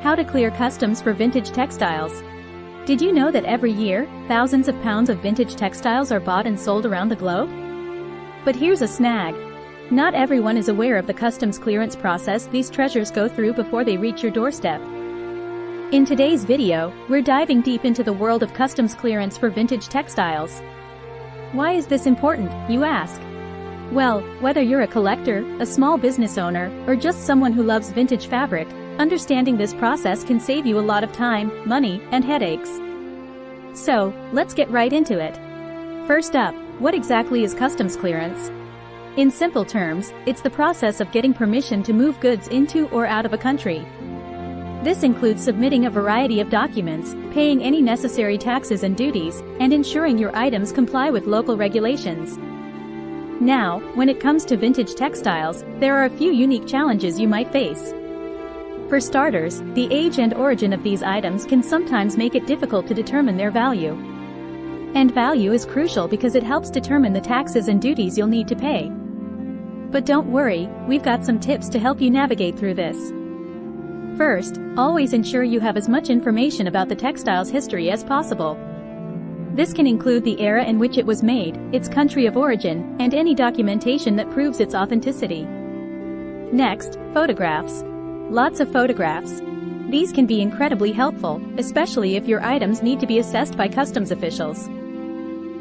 How to clear customs for vintage textiles. Did you know that every year, thousands of pounds of vintage textiles are bought and sold around the globe? But here's a snag. Not everyone is aware of the customs clearance process these treasures go through before they reach your doorstep. In today's video, we're diving deep into the world of customs clearance for vintage textiles. Why is this important, you ask? Well, whether you're a collector, a small business owner, or just someone who loves vintage fabric, understanding this process can save you a lot of time, money, and headaches. So, let's get right into it. First up, what exactly is customs clearance? In simple terms, it's the process of getting permission to move goods into or out of a country. This includes submitting a variety of documents, paying any necessary taxes and duties, and ensuring your items comply with local regulations. Now, when it comes to vintage textiles, there are a few unique challenges you might face. For starters, the age and origin of these items can sometimes make it difficult to determine their value. And value is crucial because it helps determine the taxes and duties you'll need to pay. But don't worry, we've got some tips to help you navigate through this. First, always ensure you have as much information about the textile's history as possible. This can include the era in which it was made, its country of origin, and any documentation that proves its authenticity. Next, photographs. Lots of photographs. These can be incredibly helpful, especially if your items need to be assessed by customs officials.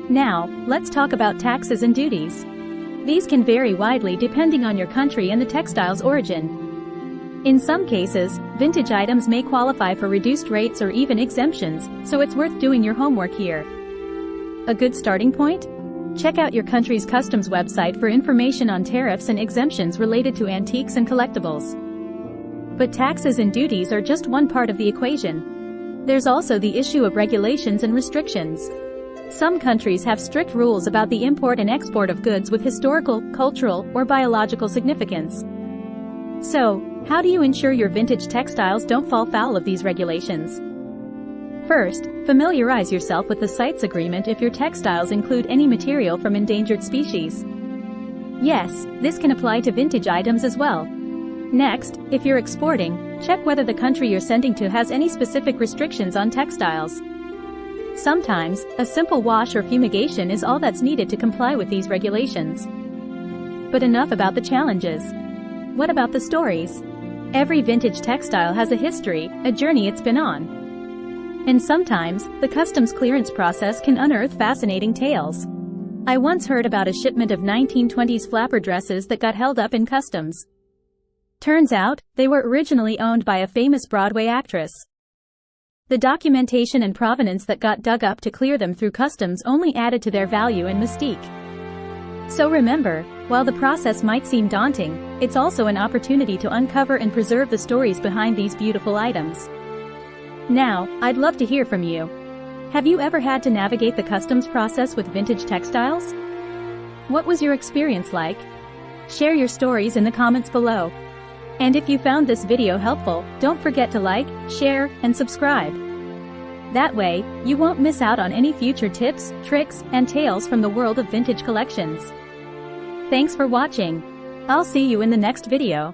Now, let's talk about taxes and duties. These can vary widely depending on your country and the textile's origin. In some cases, vintage items may qualify for reduced rates or even exemptions, so it's worth doing your homework here. A good starting point? Check out your country's customs website for information on tariffs and exemptions related to antiques and collectibles. But taxes and duties are just one part of the equation. There's also the issue of regulations and restrictions. Some countries have strict rules about the import and export of goods with historical, cultural, or biological significance. So, how do you ensure your vintage textiles don't fall foul of these regulations? First, familiarize yourself with the CITES agreement if your textiles include any material from endangered species. Yes, this can apply to vintage items as well. Next, if you're exporting, check whether the country you're sending to has any specific restrictions on textiles. Sometimes, a simple wash or fumigation is all that's needed to comply with these regulations. But enough about the challenges. What about the stories? Every vintage textile has a history, a journey it's been on. And sometimes, the customs clearance process can unearth fascinating tales. I once heard about a shipment of 1920s flapper dresses that got held up in customs. Turns out, they were originally owned by a famous Broadway actress. The documentation and provenance that got dug up to clear them through customs only added to their value and mystique. So remember, while the process might seem daunting, it's also an opportunity to uncover and preserve the stories behind these beautiful items. Now, I'd love to hear from you. Have you ever had to navigate the customs process with vintage textiles? What was your experience like? Share your stories in the comments below. And if you found this video helpful, don't forget to like, share, and subscribe. That way, you won't miss out on any future tips, tricks, and tales from the world of vintage collections. Thanks for watching. I'll see you in the next video.